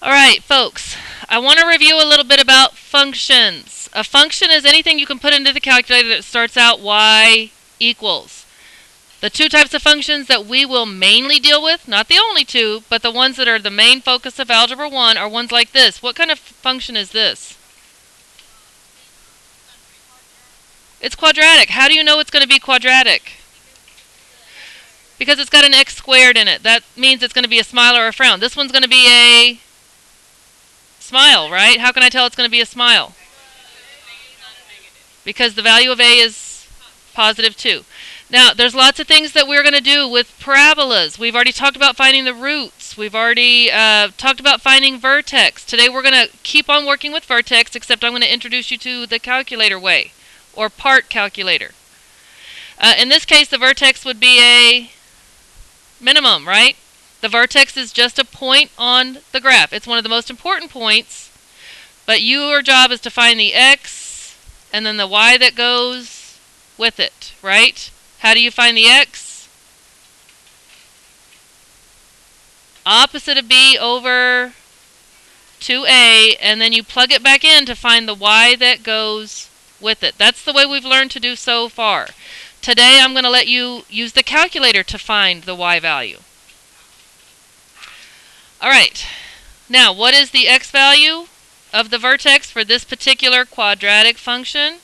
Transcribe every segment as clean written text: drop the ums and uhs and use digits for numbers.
Alright, folks, I want to review a little bit about functions. A function is anything you can put into the calculator that starts out y equals. The two types of functions that we will mainly deal with, not the only two, but the ones that are the main focus of Algebra 1 are ones like this. What kind of function is this? It's quadratic. How do you know it's going to be quadratic? Because it's got an x squared in it. That means it's going to be a smile or a frown. This one's going to be a smile, right? How can I tell it's going to be a smile? Because the value of a is positive 2. Now, there's lots of things that we're going to do with parabolas. We've already talked about finding the roots. We've already talked about finding vertex. Today we're going to keep on working with vertex, except I'm going to introduce you to the calculator way, or part calculator. In this case, the vertex would be a minimum, right? The vertex is just a point on the graph. It's one of the most important points, but your job is to find the x and then the y that goes with it, right? How do you find the x? Opposite of b over 2a, and then you plug it back in to find the y that goes with it. That's the way we've learned to do so far. Today I'm going to let you use the calculator to find the y value. Alright, now what is the x value of the vertex for this particular quadratic function?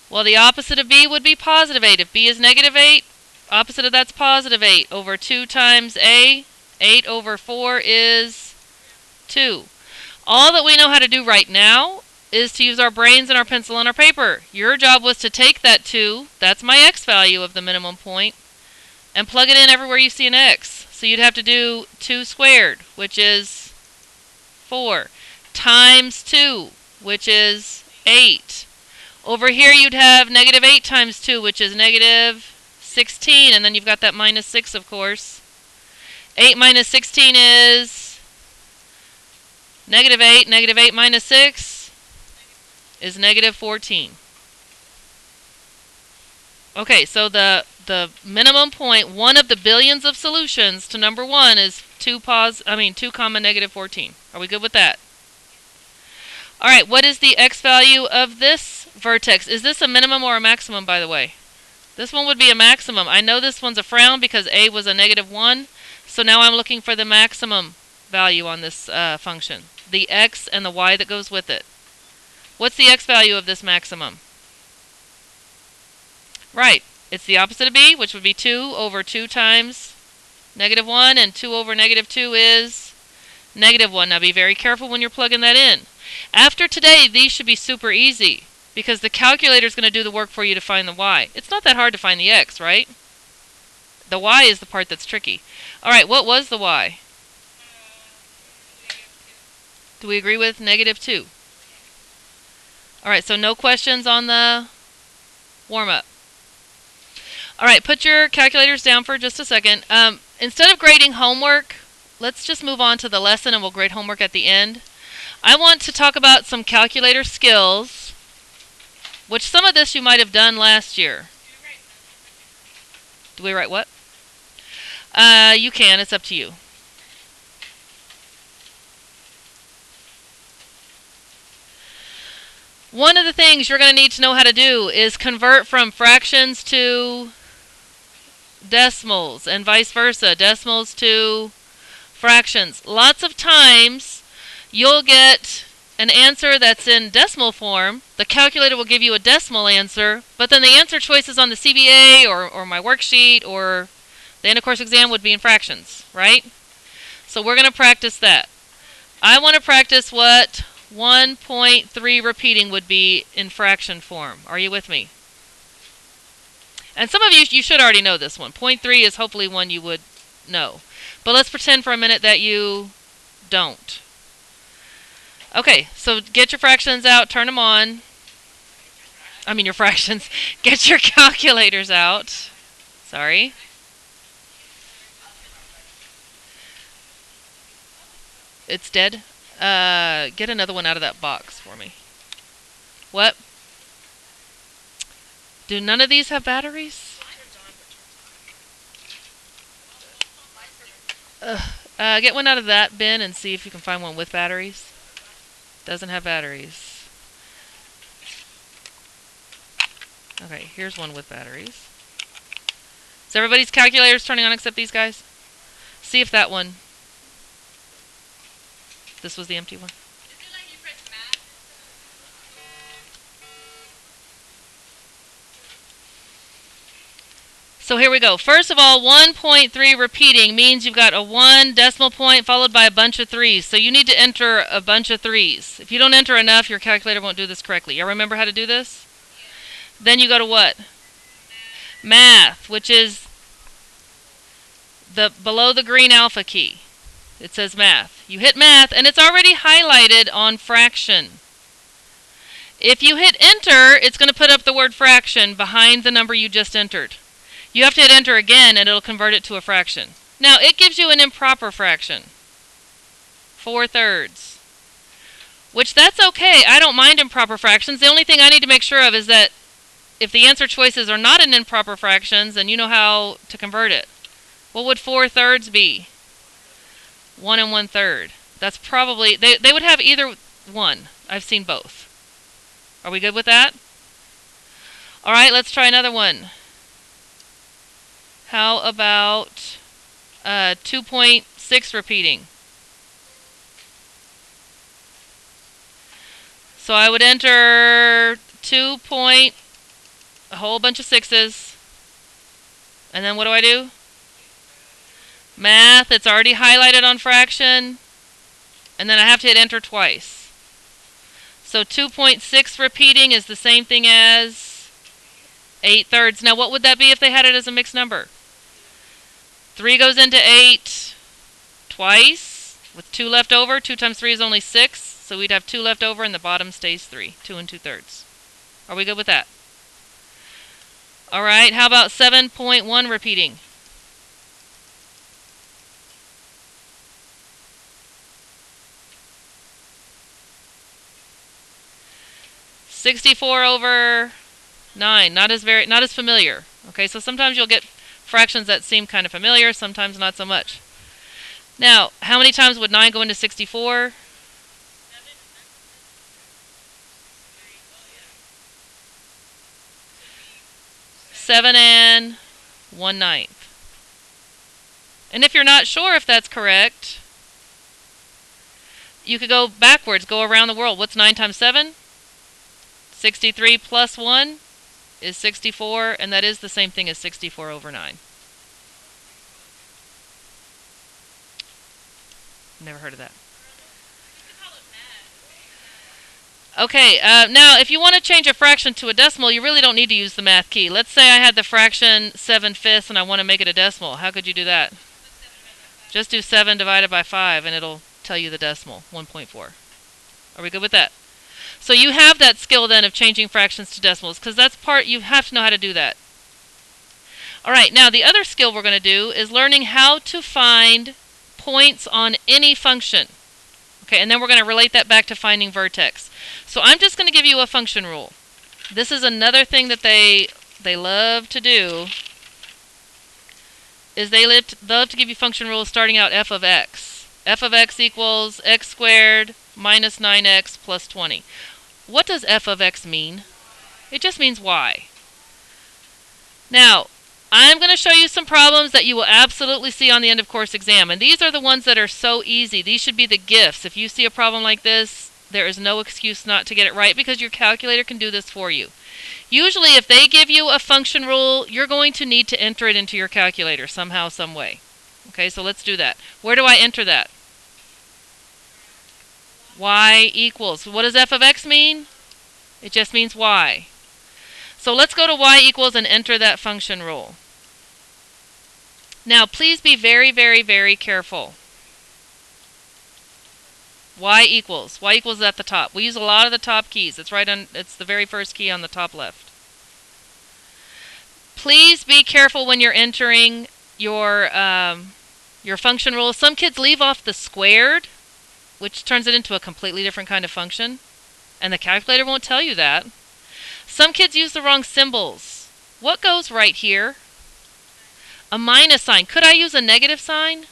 Well, the opposite of b would be positive 8. If b is negative 8, opposite of that's positive 8 over 2 times a. 8 over 4 is 2. All that we know how to do right now is to use our brains and our pencil and our paper. Your job was to take that 2, that's my x value of the minimum point, and plug it in everywhere you see an x. So you'd have to do 2 squared, which is 4, times 2, which is 8. Over here you'd have negative 8 times 2, which is negative 16, and then you've got that minus 6, of course. 8 minus 16 is negative 8. Negative 8 minus 6 is negative 14. Okay, so the minimum point, one of the billions of solutions to number 1 is 2 comma negative 14. Are we good with that? Alright, what is the x value of this vertex? Is this a minimum or a maximum, by the way? This one would be a maximum. I know this one's a frown because a was a negative 1. So now I'm looking for the maximum value on this function. The x and the y that goes with it. What's the x value of this maximum? Right. It's the opposite of b, which would be 2 over 2 times negative 1. And 2 over negative 2 is negative 1. Now be very careful when you're plugging that in. After today, these should be super easy, because the calculator is going to do the work for you to find the y. It's not that hard to find the x, right? The y is the part that's tricky. Alright, what was the y? Do we agree with negative 2? Alright, so no questions on the warm-up. Alright, put your calculators down for just a second. Instead of grading homework, let's just move on to the lesson and we'll grade homework at the end. I want to talk about some calculator skills, which some of this you might have done last year. Do we write what? You can. It's up to you. One of the things you're going to need to know how to do is convert from fractions to decimals and vice versa. Decimals to fractions. Lots of times you'll get an answer that's in decimal form. The calculator will give you a decimal answer, but then the answer choices on the CBA or my worksheet or the end of course exam would be in fractions, right? So we're going to practice that. I want to practice what 1.3 repeating would be in fraction form. Are you with me? And some of you should already know this one. 0.3 is hopefully one you would know. But let's pretend for a minute that you don't. Okay, so get your fractions out, turn them on. I mean your fractions. Get your calculators out. Sorry. It's dead. Get another one out of that box for me. What? Do none of these have batteries? Get one out of that bin and see if you can find one with batteries. Doesn't have batteries. Okay, here's one with batteries. Is everybody's calculators turning on except these guys? See if that one. This was the empty one. Is it like you press math? So here we go. First of all, 1.3 repeating means you've got a 1 decimal point followed by a bunch of 3s. So you need to enter a bunch of 3s. If you don't enter enough, your calculator won't do this correctly. You remember how to do this? Yeah. Then you go to what? Math, which is below the green alpha key. It says math. You hit math, and it's already highlighted on fraction. If you hit enter, it's going to put up the word fraction behind the number you just entered. You have to hit enter again, and it'll convert it to a fraction. Now, it gives you an improper fraction. 4/3. Which, that's okay. I don't mind improper fractions. The only thing I need to make sure of is that if the answer choices are not in improper fractions, then you know how to convert it. What would 4/3 be? 1 1/3. That's probably, they would have either one. I've seen both. Are we good with that? All right, let's try another one. How about 2.6 repeating? So I would enter 2 point, a whole bunch of 6s. And then what do I do? Math, it's already highlighted on fraction. And then I have to hit enter twice. So 2.6 repeating is the same thing as 8/3. Now what would that be if they had it as a mixed number? 3 goes into 8 twice with 2 left over. 2 times 3 is only 6. So we'd have 2 left over and the bottom stays 3. 2 2/3. Are we good with that? All right, how about 7.1 repeating? (64/9). Not as familiar. Okay, so sometimes you'll get fractions that seem kind of familiar, sometimes not so much. Now, how many times would 9 go into 64? 7 and 1/9. And if you're not sure if that's correct, you could go backwards, go around the world. What's 9 times 7? 63 plus 1 is 64, and that is the same thing as 64/9. Never heard of that. Okay, now if you want to change a fraction to a decimal, you really don't need to use the math key. Let's say I had the fraction 7/5 and I want to make it a decimal. How could you do that? Just do 7 divided by 5 and it'll tell you the decimal, 1.4. Are we good with that? So you have that skill then of changing fractions to decimals, because that's part, you have to know how to do that. All right, now the other skill we're going to do is learning how to find points on any function. Okay, and then we're going to relate that back to finding vertex. So I'm just going to give you a function rule. This is another thing that they love to do, is they love to give you function rules starting out f of x. F of x equals x squared minus 9x plus 20. What does f of x mean? It just means y. Now, I'm going to show you some problems that you will absolutely see on the end of course exam. And these are the ones that are so easy. These should be the gifts. If you see a problem like this, there is no excuse not to get it right, because your calculator can do this for you. Usually if they give you a function rule, you're going to need to enter it into your calculator somehow, some way. Okay, so let's do that. Where do I enter that? Y equals. What does f of x mean? It just means y. So let's go to y equals and enter that function rule. Now please be very, very, very careful. Y equals. Y equals is at the top. We use a lot of the top keys. It's right on. It's the very first key on the top left. Please be careful when you're entering your function rule. Some kids leave off the squared, which turns it into a completely different kind of function, and the calculator won't tell you that. Some kids use the wrong symbols. What goes right here? A minus sign. Could I use a negative sign?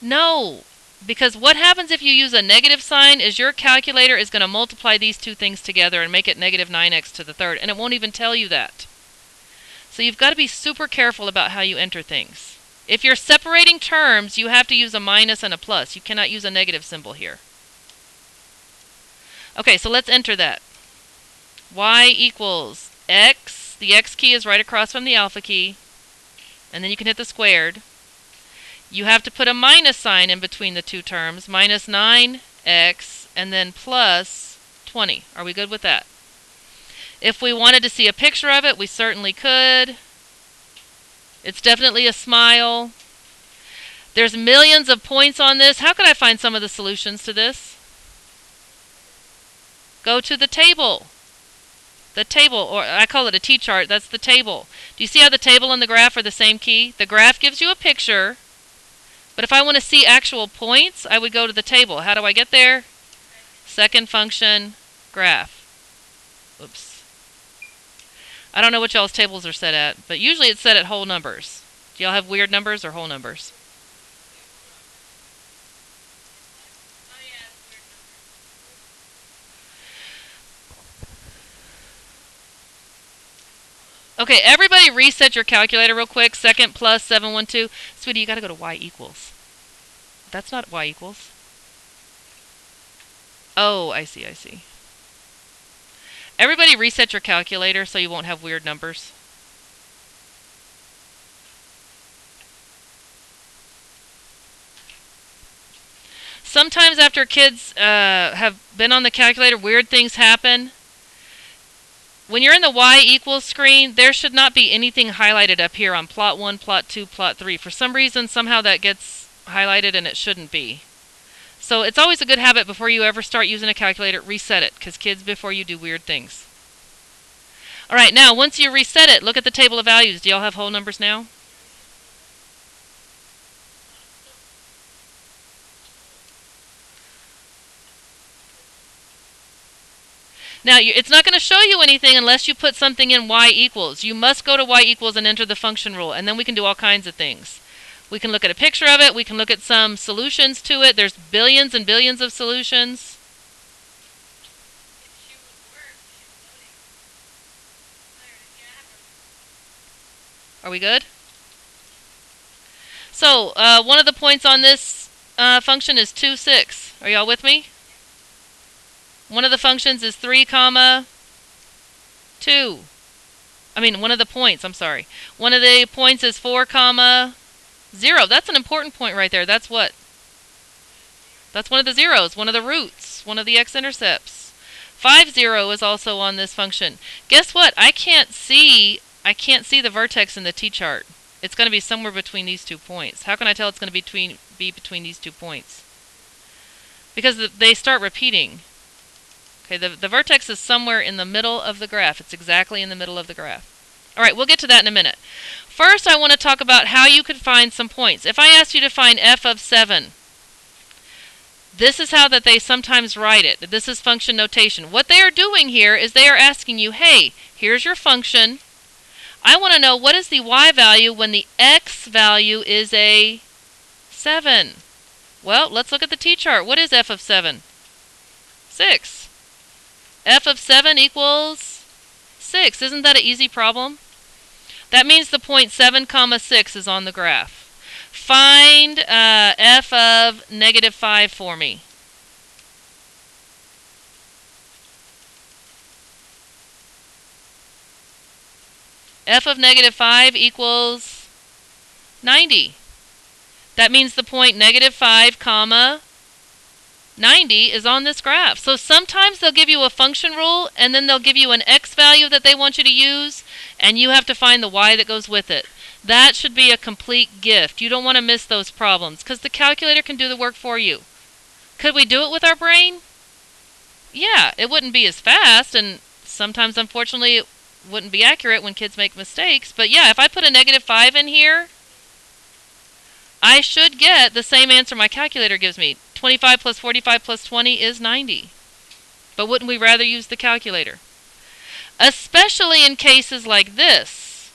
No, because what happens if you use a negative sign is your calculator is going to multiply these two things together and make it negative 9x to the third, and it won't even tell you that. So you've got to be super careful about how you enter things. If you're separating terms, you have to use a minus and a plus. You cannot use a negative symbol here. Okay, so let's enter that. Y equals x. The x key is right across from the alpha key. And then you can hit the squared. You have to put a minus sign in between the two terms. Minus 9x and then plus 20. Are we good with that? If we wanted to see a picture of it, we certainly could. It's definitely a smile. There's millions of points on this. How could I find some of the solutions to this? Go to the table. The table, or I call it a T-chart, that's the table. Do you see how the table and the graph are the same key? The graph gives you a picture, but if I want to see actual points, I would go to the table. How do I get there? Second function, graph. Oops. I don't know what y'all's tables are set at, but usually it's set at whole numbers. Do y'all have weird numbers or whole numbers? Okay, everybody reset your calculator real quick. Second plus 712. Sweetie, you got to go to y equals. That's not y equals. Oh, I see, I see. Everybody reset your calculator so you won't have weird numbers. Sometimes after kids have been on the calculator, weird things happen. When you're in the y equals screen, there should not be anything highlighted up here on plot 1, plot 2, plot 3. For some reason, somehow that gets highlighted and it shouldn't be. So it's always a good habit before you ever start using a calculator, reset it, because kids before you do weird things. Alright, now once you reset it, look at the table of values. Do y'all have whole numbers now? Now, it's not going to show you anything unless you put something in y equals. You must go to y equals and enter the function rule, and then we can do all kinds of things. We can look at a picture of it. We can look at some solutions to it. There's billions and billions of solutions. Are we good? So, one of the points on this function is 2, 6. Are y'all with me? One of the functions is 3, 2. One of the points, I'm sorry. One of the points is 4, 0. That's an important point right there. That's what? That's one of the zeros, one of the roots, one of the x-intercepts. 5, 0 is also on this function. Guess what? I can't see the vertex in the t-chart. It's going to be somewhere between these 2 points. How can I tell it's going to be between these 2 points? Because they start repeating. Okay, the vertex is somewhere in the middle of the graph. It's exactly in the middle of the graph. All right, we'll get to that in a minute. First, I want to talk about how you could find some points. If I asked you to find f of 7, this is how that they sometimes write it. This is function notation. What they are doing here is they are asking you, hey, here's your function. I want to know what is the y value when the x value is a 7. Well, let's look at the t-chart. What is f of 7? 6. F of 7 equals 6. Isn't that an easy problem? That means the point 7, 6 is on the graph. Find f of -5 for me. F of -5 equals 90. That means the point -5, 90 is on this graph. So sometimes they'll give you a function rule, and then they'll give you an x value that they want you to use, and you have to find the y that goes with it. That should be a complete gift. You don't want to miss those problems, because the calculator can do the work for you. Could we do it with our brain? Yeah, it wouldn't be as fast, and sometimes, unfortunately, it wouldn't be accurate when kids make mistakes. But yeah, if I put a -5 in here, I should get the same answer my calculator gives me. 25 plus 45 plus 20 is 90. But wouldn't we rather use the calculator? Especially in cases like this.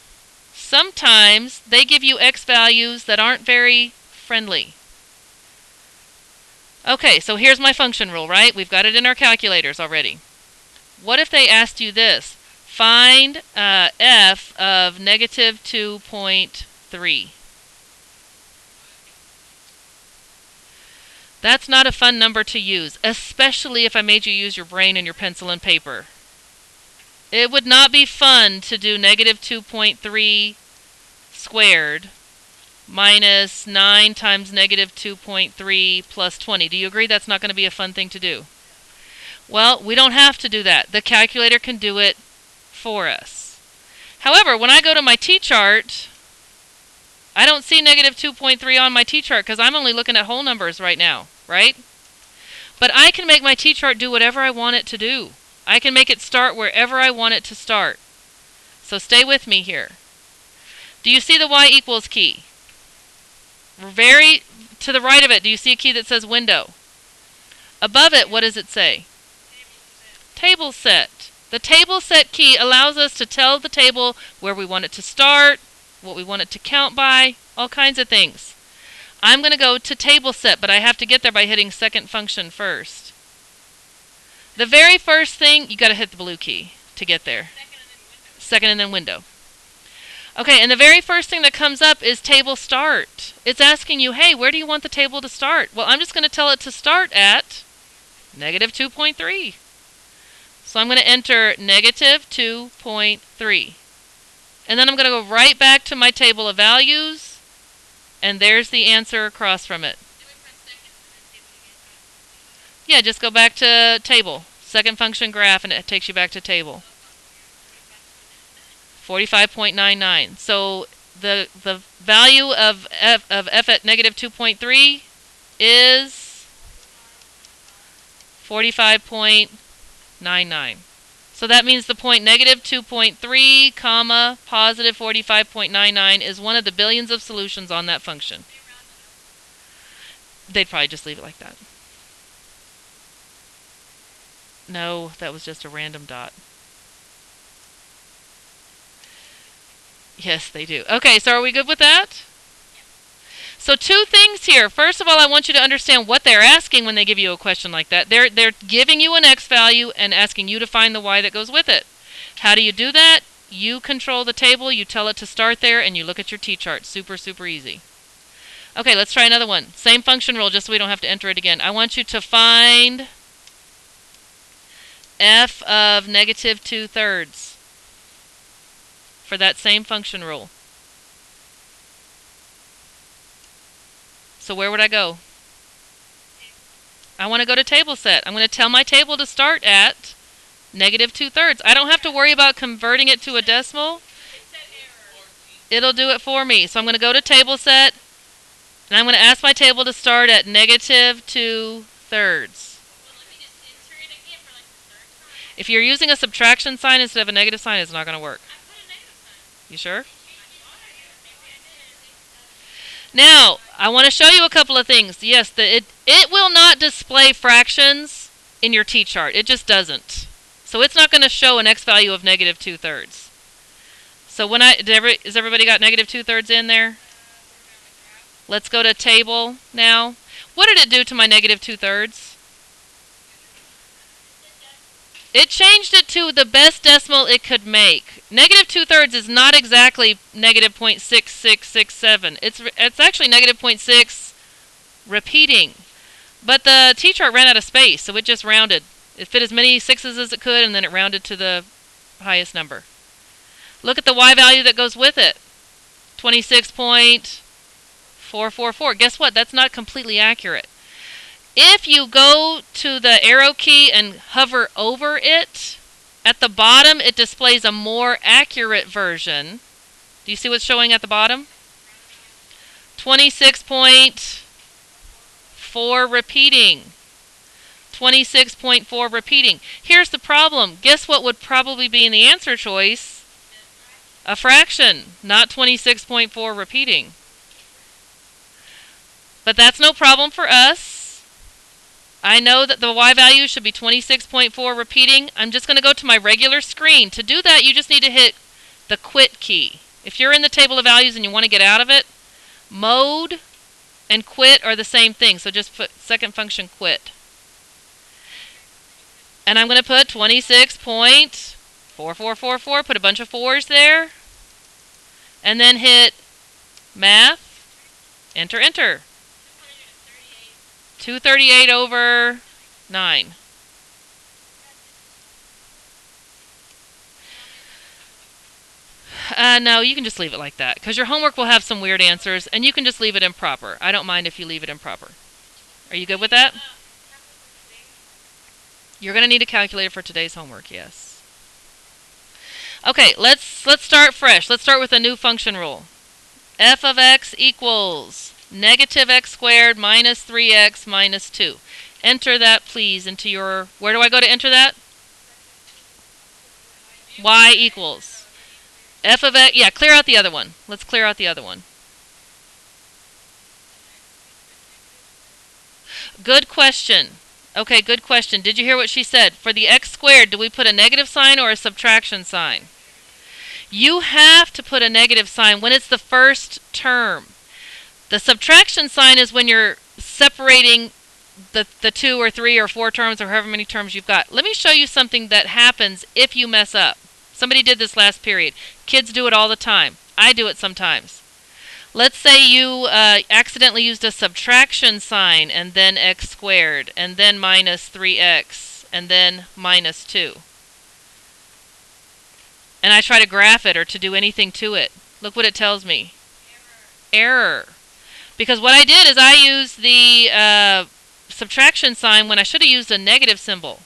Sometimes they give you x values that aren't very friendly. Okay, so here's my function rule, right? We've got it in our calculators already. What if they asked you this? Find f of negative 2.3. That's not a fun number to use, especially if I made you use your brain and your pencil and paper. It would not be fun to do negative 2.3 squared minus 9 times negative 2.3 plus 20. Do you agree that's not going to be a fun thing to do? Well, we don't have to do that. The calculator can do it for us. However, when I go to my t-chart, I don't see negative 2.3 on my t-chart because I'm only looking at whole numbers right now, right? But I can make my t-chart do whatever I want it to do. I can make it start wherever I want it to start. So stay with me here. Do you see the y equals key? Very to the right of it, do you see a key that says window? Above it, what does it say? Table set. The table set key allows us to tell the table where we want it to start, what we want it to count by, all kinds of things. I'm going to go to table set, but I have to get there by hitting second function first. The very first thing, you got to hit the blue key to get there. Second and then window. Okay, and the very first thing that comes up is table start. It's asking you, hey, where do you want the table to start? Well, I'm just going to tell it to start at negative 2.3. So I'm going to enter negative 2.3. And then I'm going to go right back to my table of values, and there's the answer across from it. Yeah, just go back to table. Second function graph, and it takes you back to table. 45.99. So the value of f at negative 2.3 is 45.99. So that means the point negative 2.3, comma, positive 45.99 is one of the billions of solutions on that function. They'd probably just leave it like that. No, that was just a random dot. Yes, they do. Okay, so are we good with that? So two things here. First of all, I want you to understand what they're asking when they give you a question like that. They're giving you an x value and asking you to find the y that goes with it. How do you do that? You control the table, you tell it to start there, and you look at your t-chart. Super, super easy. Okay, let's try another one. Same function rule, just so we don't have to enter it again. I want you to find f of negative 2/3 for that same function rule. So where would I go? I want to go to table set. I'm going to tell my table to start at negative 2/3. I don't have to worry about converting it to a decimal. It'll do it for me. So I'm going to go to table set, and I'm going to ask my table to start at negative 2/3. If you're using a subtraction sign instead of a negative sign, it's not going to work. You sure? Now, I want to show you a couple of things. Yes, it will not display fractions in your t-chart. It just doesn't. So it's not going to show an x value of negative 2/3. So when has everybody got negative 2/3 in there? Let's go to table now. What did it do to my negative 2/3? It changed it to the best decimal it could make. Negative 2/3 is not exactly negative 0.6667. It's actually negative 0.6 repeating. But the t-chart ran out of space, so it just rounded. It fit as many sixes as it could, and then it rounded to the highest number. Look at the y value that goes with it. 26.444. Guess what? That's not completely accurate. If you go to the arrow key and hover over it, at the bottom it displays a more accurate version. Do you see what's showing at the bottom? 26.4 repeating. 26.4 repeating. Here's the problem. Guess what would probably be in the answer choice? A fraction, not 26.4 repeating. But that's no problem for us. I know that the y value should be 26.4 repeating. I'm just going to go to my regular screen. To do that, you just need to hit the quit key. If you're in the table of values and you want to get out of it, mode, and quit are the same thing. So just put second function quit. And I'm going to put 26.4444, put a bunch of 4s there. And then hit math, enter, enter. 238 over 9. No, you can just leave it like that, because your homework will have some weird answers, and you can just leave it improper. I don't mind if you leave it improper. Are you good with that? You're going to need a calculator for today's homework, yes. Okay, let's start fresh. Let's start with a new function rule. F of x equals negative x squared minus 3x minus 2. Enter that, please, into your... Where do I go to enter that? Y equals... F of x, yeah, clear out the other one. Let's clear out the other one. Good question. Okay, good question. Did you hear what she said? For the x squared, do we put a negative sign or a subtraction sign? You have to put a negative sign when it's the first term. The subtraction sign is when you're separating the 2 or 3 or 4 terms or however many terms you've got. Let me show you something that happens if you mess up. Somebody did this last period. Kids do it all the time. I do it sometimes. Let's say you accidentally used a subtraction sign and then x squared and then minus 3x and then minus 2. And I try to graph it or to do anything to it. Look what it tells me. Error. Because what I did is I used the subtraction sign when I should have used a negative symbol.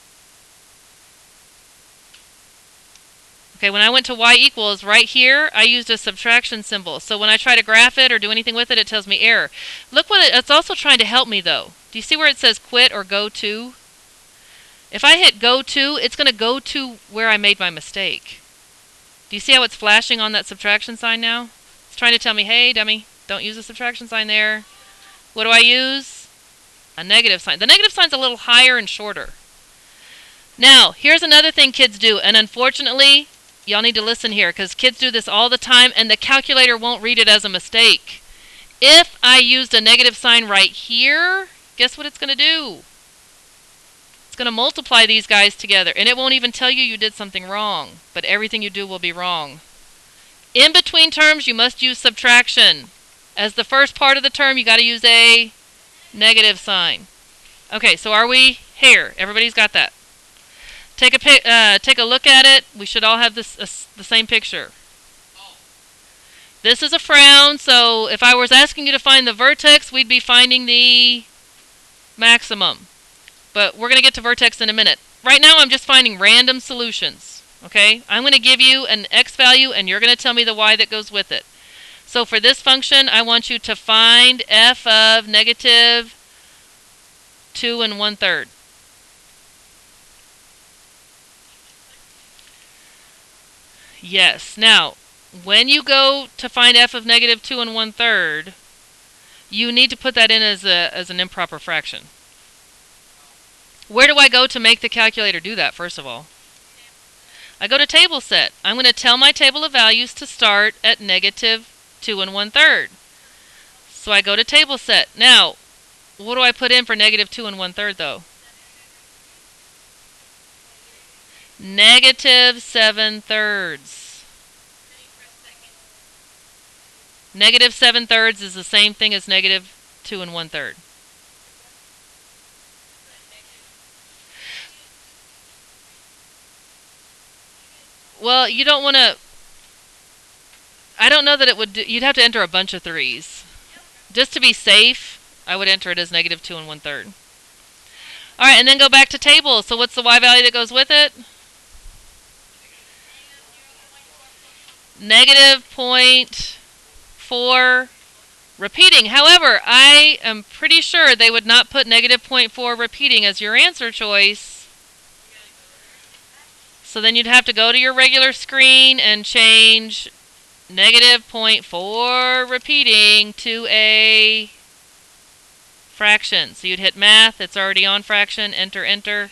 Okay, when I went to y equals, right here, I used a subtraction symbol. So when I try to graph it or do anything with it, it tells me error. Look what it's also trying to help me, though. Do you see where it says quit or go to? If I hit go to, it's going to go to where I made my mistake. Do you see how it's flashing on that subtraction sign now? It's trying to tell me, hey, dummy, don't use a subtraction sign there. What do I use? A negative sign. The negative sign's a little higher and shorter. Now, here's another thing kids do, and unfortunately... Y'all need to listen here, because kids do this all the time, and the calculator won't read it as a mistake. If I used a negative sign right here, guess what it's going to do? It's going to multiply these guys together, and it won't even tell you did something wrong, but everything you do will be wrong. In between terms, you must use subtraction. As the first part of the term, you got to use a negative sign. Okay, so are we here? Everybody's got that. Take a look at it. We should all have this the same picture. This is a frown, so if I was asking you to find the vertex, we'd be finding the maximum. But we're going to get to vertex in a minute. Right now, I'm just finding random solutions. Okay? I'm going to give you an x value, and you're going to tell me the y that goes with it. So for this function, I want you to find f of negative 2 1/3. Yes. Now, when you go to find f of negative 2 1/3, you need to put that in as an improper fraction. Where do I go to make the calculator do that, first of all? I go to table set. I'm going to tell my table of values to start at negative 2 1/3. So I go to table set. Now, what do I put in for negative 2 1/3, though? Negative 7/3. Negative 7/3 is the same thing as negative 2 1/3. Well, you don't want to... I don't know that it would... You'd have to enter a bunch of 3s. Just to be safe, I would enter it as negative 2 1/3. Alright, and then go back to table. So what's the y value that goes with it? Negative 0.4 repeating. However, I am pretty sure they would not put negative 0.4 repeating as your answer choice. So then you'd have to go to your regular screen and change negative 0.4 repeating to a fraction. So you'd hit math. It's already on fraction. Enter, enter.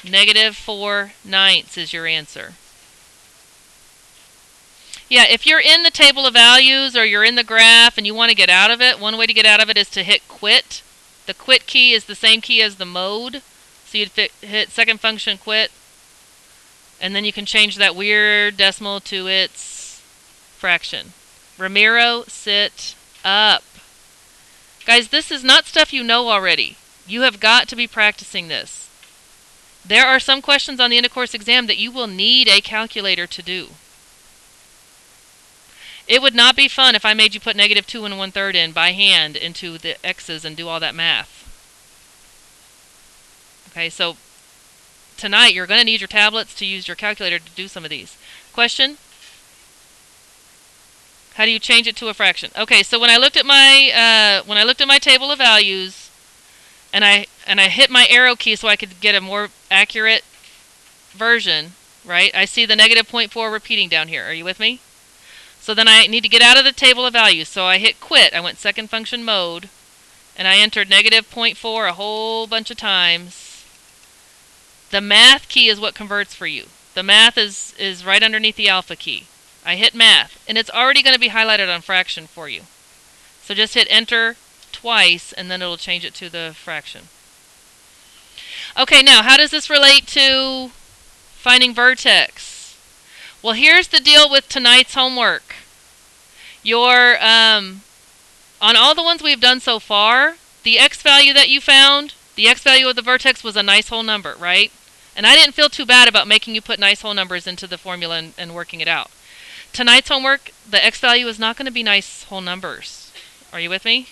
Negative 4/9 is your answer. Yeah, if you're in the table of values or you're in the graph and you want to get out of it, one way to get out of it is to hit quit. The quit key is the same key as the mode. So you'd hit second function quit, and then you can change that weird decimal to its fraction. Ramiro, sit up. Guys, this is not stuff you know already. You have got to be practicing this. There are some questions on the end of course exam that you will need a calculator to do. It would not be fun if I made you put negative 2 and 1/3 in by hand into the x's and do all that math. Okay, so tonight you're going to need your tablets to use your calculator to do some of these. Question? How do you change it to a fraction? Okay, so when I looked at my table of values, and I hit my arrow key so I could get a more accurate version, right? I see the negative 0.4 repeating down here. Are you with me? So then I need to get out of the table of values. So I hit quit. I went second function mode, and I entered negative 0.4 a whole bunch of times. The math key is what converts for you. The math is right underneath the alpha key. I hit math, and it's already going to be highlighted on fraction for you. So just hit enter twice, and then it'll change it to the fraction. Okay, now how does this relate to finding vertex? Well, here's the deal with tonight's homework. On all the ones we've done so far, the x value that you found, the x value of the vertex was a nice whole number, right? And I didn't feel too bad about making you put nice whole numbers into the formula and working it out. Tonight's homework, the x value is not going to be nice whole numbers. Are you with me?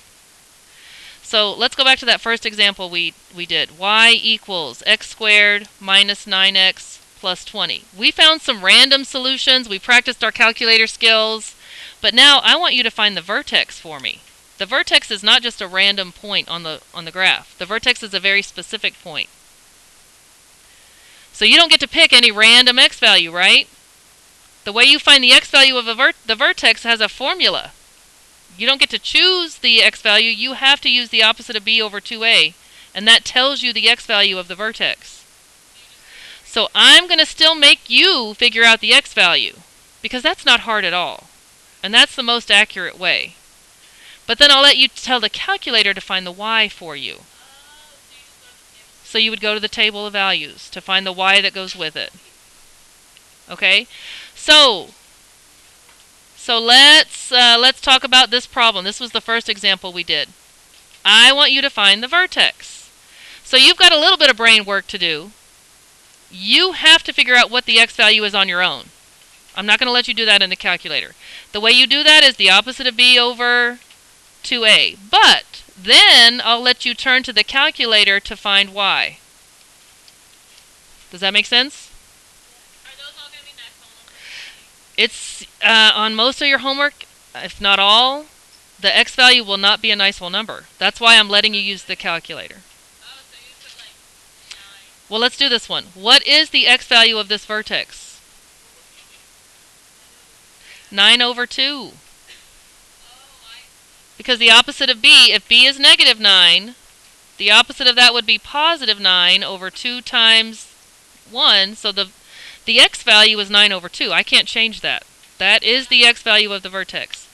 So let's go back to that first example we did. Y equals x squared minus 9x plus 20. We found some random solutions. We practiced our calculator skills. But now I want you to find the vertex for me. The vertex is not just a random point on the graph. The vertex is a very specific point. So you don't get to pick any random x value, right? The way you find the x value of the vertex has a formula. You don't get to choose the x value. You have to use the opposite of b over 2a. And that tells you the x value of the vertex. So I'm going to still make you figure out the x value, because that's not hard at all. And that's the most accurate way. But then I'll let you tell the calculator to find the y for you. So you would go to the table of values to find the y that goes with it. Okay? So let's talk about this problem. This was the first example we did. I want you to find the vertex. So you've got a little bit of brain work to do. You have to figure out what the x value is on your own. I'm not going to let you do that in the calculator. The way you do that is the opposite of b over 2a. But then I'll let you turn to the calculator to find y. Does that make sense? Are those all going to be nice whole numbers? It's on most of your homework, if not all, the x value will not be a nice whole number. That's why I'm letting you use the calculator. Oh, so you put like 9. Well, let's do this one. What is the x value of this vertex? 9 over 2. Because the opposite of b, if b is negative 9, the opposite of that would be positive 9 over 2 times 1. So the x value is 9 over 2. I can't change that. That is the x value of the vertex.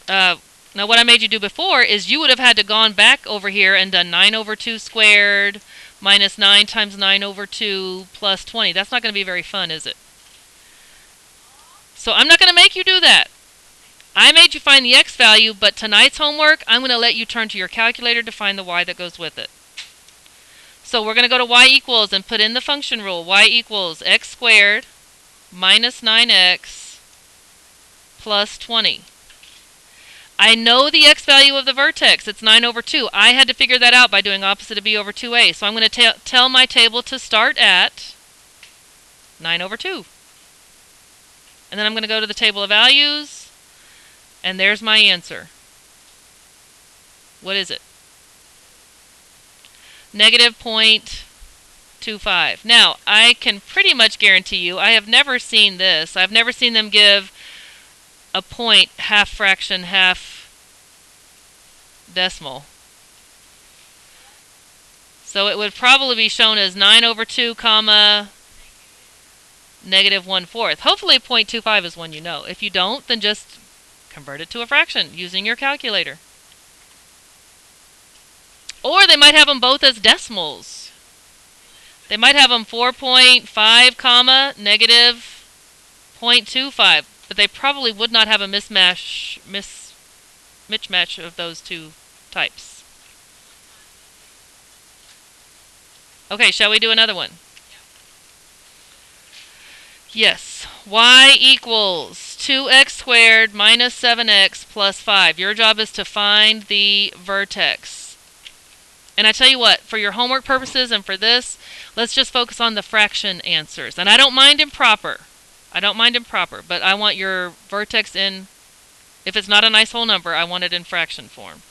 Now what I made you do before is you would have had to gone back over here and done 9 over 2 squared minus 9 times 9 over 2 plus 20. That's not going to be very fun, is it? So I'm not going to make you do that. I made you find the x value, but tonight's homework, I'm going to let you turn to your calculator to find the y that goes with it. So we're going to go to y equals and put in the function rule. Y equals x squared minus 9x plus 20. I know the x value of the vertex. It's 9 over 2. I had to figure that out by doing opposite of b over 2a. So I'm going to tell my table to start at 9 over 2. And then I'm going to go to the table of values, and there's my answer. What is it? Negative 0.25. Now, I can pretty much guarantee you, I have never seen this. I've never seen them give a point, half fraction, half decimal. So it would probably be shown as 9 over 2, comma negative 1/4. Hopefully 0.25 is one you know. If you don't, then just convert it to a fraction using your calculator. Or they might have them both as decimals. They might have them 4.5 comma negative 0.25, but they probably would not have a mismatch of those two types. Okay, shall we do another one? Yes. Y equals 2x squared minus 7x plus 5. Your job is to find the vertex. And I tell you what, for your homework purposes and for this, let's just focus on the fraction answers. And I don't mind improper. But I want your vertex in, if it's not a nice whole number, I want it in fraction form.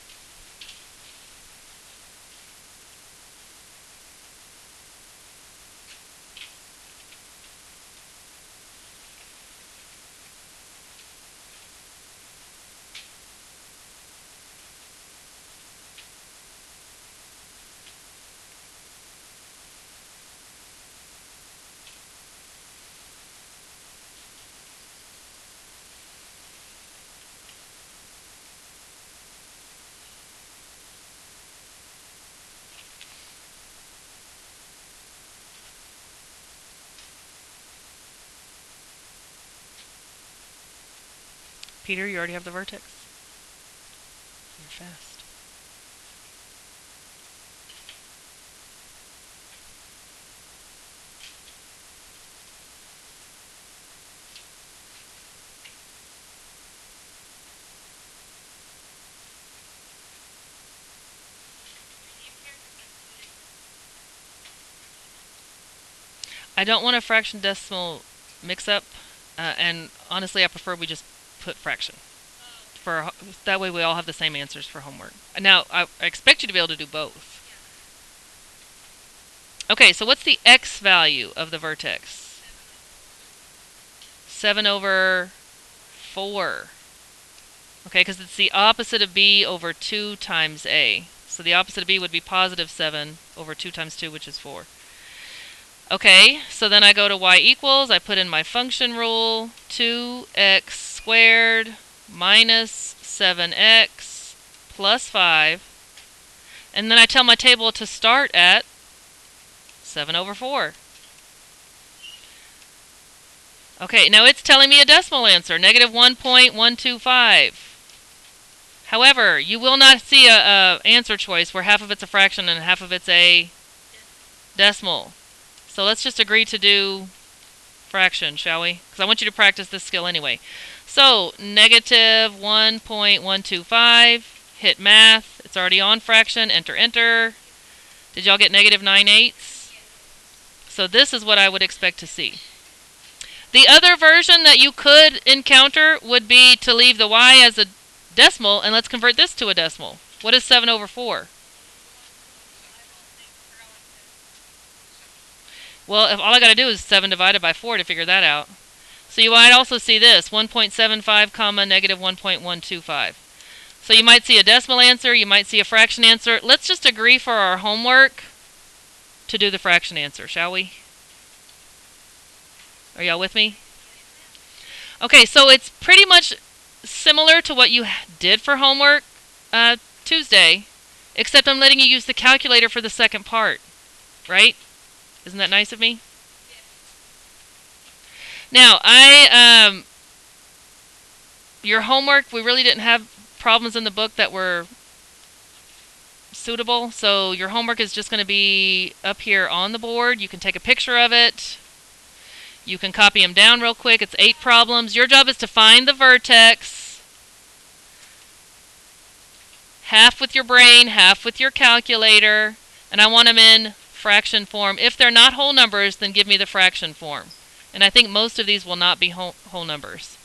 Peter, you already have the vertex? You're fast. I don't want a fraction decimal mix-up, and honestly, I prefer we just put fraction. That way we all have the same answers for homework. Now, I expect you to be able to do both. Okay, so what's the x value of the vertex? 7 over 4. Okay, because it's the opposite of b over 2 times a. So the opposite of b would be positive 7 over 2 times 2, which is 4. Okay, so then I go to y equals, I put in my function rule, 2x squared minus 7x plus 5, and then I tell my table to start at 7 over 4. Okay, now it's telling me a decimal answer, negative 1.125. However, you will not see a answer choice where half of it's a fraction and half of it's a decimal. So let's just agree to do fraction, shall we? Because I want you to practice this skill anyway. So, negative 1.125, hit math. It's already on fraction, enter, enter. Did y'all get negative 9/8? So this is what I would expect to see. The other version that you could encounter would be to leave the y as a decimal, and let's convert this to a decimal. What is 7 over 4? Well, if all I got to do is 7 divided by 4 to figure that out. So you might also see this, 1.75 comma negative 1.125. So you might see a decimal answer, you might see a fraction answer. Let's just agree for our homework to do the fraction answer, shall we? Are y'all with me? Okay, so it's pretty much similar to what you did for homework Tuesday, except I'm letting you use the calculator for the second part, right? Isn't that nice of me? Now, your homework, we really didn't have problems in the book that were suitable, so your homework is just going to be up here on the board. You can take a picture of it. You can copy them down real quick. It's 8 problems. Your job is to find the vertex, half with your brain, half with your calculator, and I want them in fraction form. If they're not whole numbers, then give me the fraction form. And I think most of these will not be whole numbers.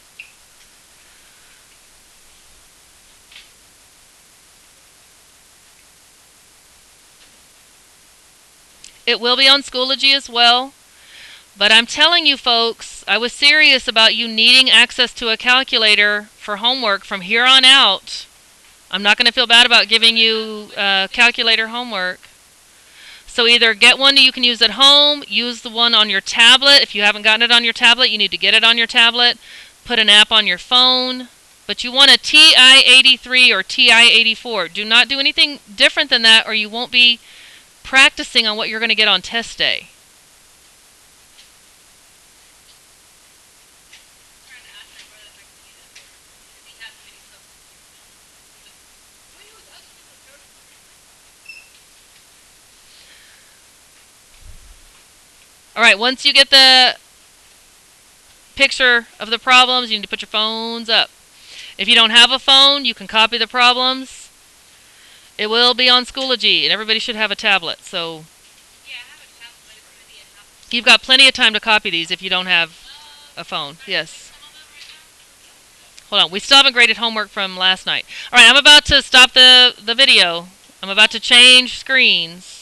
It will be on Schoology as well. But I'm telling you folks, I was serious about you needing access to a calculator for homework from here on out. I'm not going to feel bad about giving you calculator homework. So either get one that you can use at home, use the one on your tablet. If you haven't gotten it on your tablet, you need to get it on your tablet. Put an app on your phone. But you want a TI-83 or TI-84. Do not do anything different than that, or you won't be practicing on what you're going to get on test day. Alright, once you get the picture of the problems, you need to put your phones up. If you don't have a phone, you can copy the problems. It will be on Schoology, and everybody should have a tablet. So Yeah, I have a tablet, but it's going to be a tablet. you've got plenty of time to copy these if you don't have a phone. Yes. Hold on. We still haven't graded homework from last night. Alright, I'm about to stop the video. I'm about to change screens.